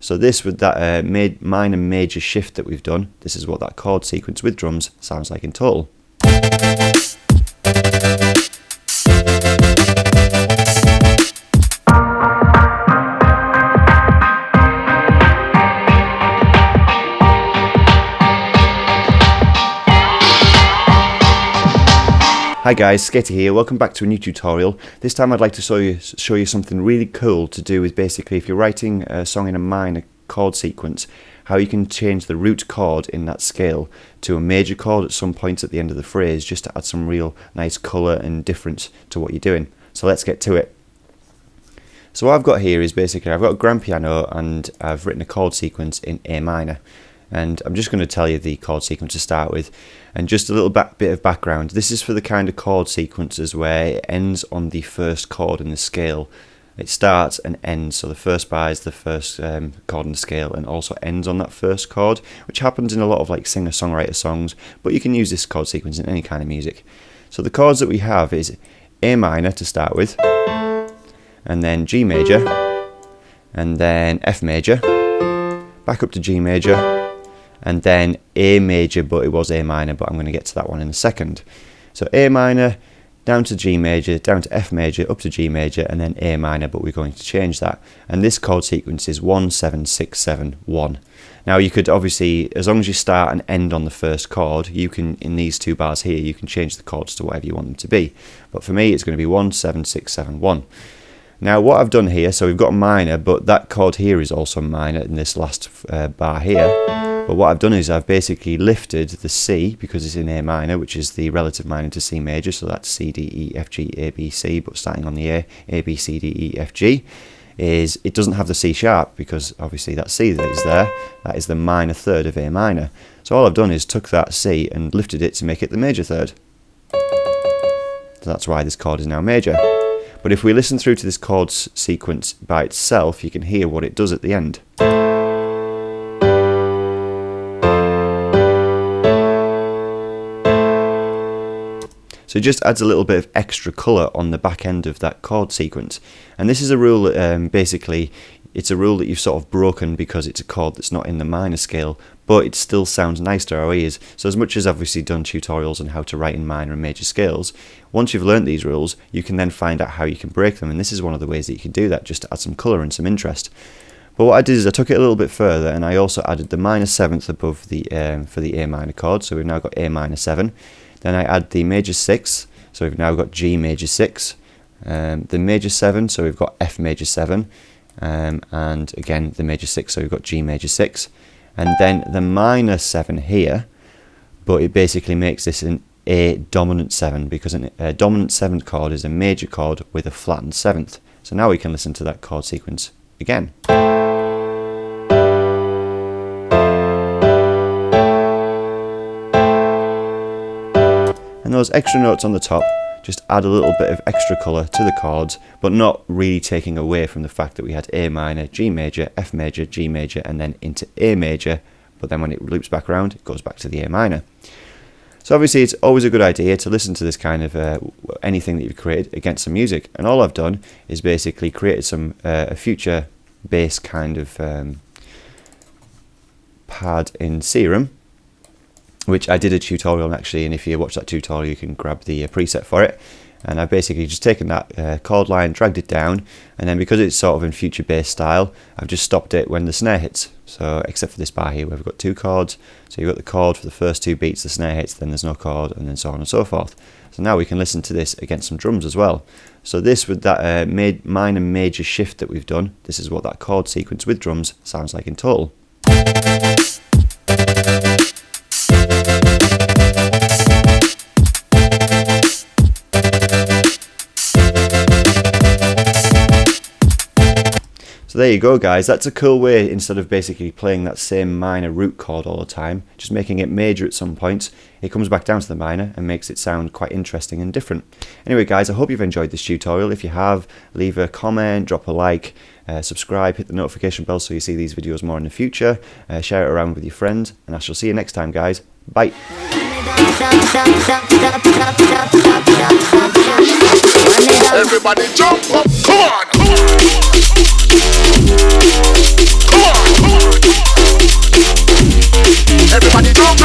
So this with that minor major shift that we've done, this is what that chord sequence with drums sounds like in total. Hi guys, SKETI here, welcome back to a new tutorial. This time I'd like to show you something really cool to do with basically if you're writing a song in a minor chord sequence, how you can change the root chord in that scale to a major chord at some point at the end of the phrase, just to add some real nice colour and difference to what you're doing. So let's get to it. So what I've got here is basically I've got a grand piano and I've written a chord sequence in A minor. And I'm just going to tell you the chord sequence to start with. And just a little bit of background. This is for the kind of chord sequences where it ends on the first chord in the scale. It starts and ends, so the first bar is the first chord in the scale and also ends on that first chord, which happens in a lot of like singer-songwriter songs, but you can use this chord sequence in any kind of music. So the chords that we have is A minor to start with, and then G major, and then F major, back up to G major, and then A major, but it was A minor, but I'm going to get to that one in a second. So A minor, down to G major, down to F major, up to G major, and then A minor, but we're going to change that. And this chord sequence is 1, 7, 6, 7, 1. Now you could obviously, as long as you start and end on the first chord, you can, in these two bars here, you can change the chords to whatever you want them to be. But for me, it's going to be 1, 7, 6, 7, 1. Now what I've done here, so we've got a minor, but that chord here is also minor in this last bar here. But what I've done is I've basically lifted the C, because it's in A minor, which is the relative minor to C major, so that's C, D, E, F, G, A, B, C, but starting on the A, B, C, D, E, F, G, is it doesn't have the C sharp, because obviously that C that is there, that is the minor third of A minor. So all I've done is took that C and lifted it to make it the major third. So that's why this chord is now major. But if we listen through to this chord sequence by itself, you can hear what it does at the end. So it just adds a little bit of extra colour on the back end of that chord sequence. And this is a rule that basically, it's a rule that you've sort of broken because it's a chord that's not in the minor scale, but it still sounds nice to our ears. So as much as I've obviously done tutorials on how to write in minor and major scales, once you've learnt these rules, you can then find out how you can break them. And this is one of the ways that you can do that, just to add some colour and some interest. But what I did is I took it a little bit further and I also added the minor seventh above the for the A minor chord. So we've now got A minor 7. Then I add the major 6, so we've now got G major 6, the major 7, so we've got F major 7, and again the major 6, so we've got G major 6, and then the minor 7 here, but it basically makes this an A dominant 7, because a dominant 7th chord is a major chord with a flattened 7th. So now we can listen to that chord sequence again. And those extra notes on the top just add a little bit of extra colour to the chords, but not really taking away from the fact that we had A minor, G major, F major, G major, and then into A major, but then when it loops back around, it goes back to the A minor. So obviously it's always a good idea to listen to this kind of anything that you've created against some music, and all I've done is basically created some a future bass kind of pad in Serum, which I did a tutorial on actually, and if you watch that tutorial you can grab the preset for it. And I've basically just taken that chord line, dragged it down, and then because it's sort of in future bass style, I've just stopped it when the snare hits. So except for this bar here where we've got 2 chords, so you've got the chord for the first 2 beats, the snare hits, then there's no chord, and then so on and so forth. So now we can listen to this against some drums as well. So this with that minor major shift that we've done, this is what that chord sequence with drums sounds like in total. So there you go guys, that's a cool way, instead of basically playing that same minor root chord all the time, just making it major at some points, it comes back down to the minor and makes it sound quite interesting and different. Anyway guys, I hope you've enjoyed this tutorial. If you have, leave a comment, drop a like, subscribe, hit the notification bell so you see these videos more in the future, share it around with your friends, and I shall see you next time guys. Bye! Everybody jump up, come on! Come on! Everybody jump,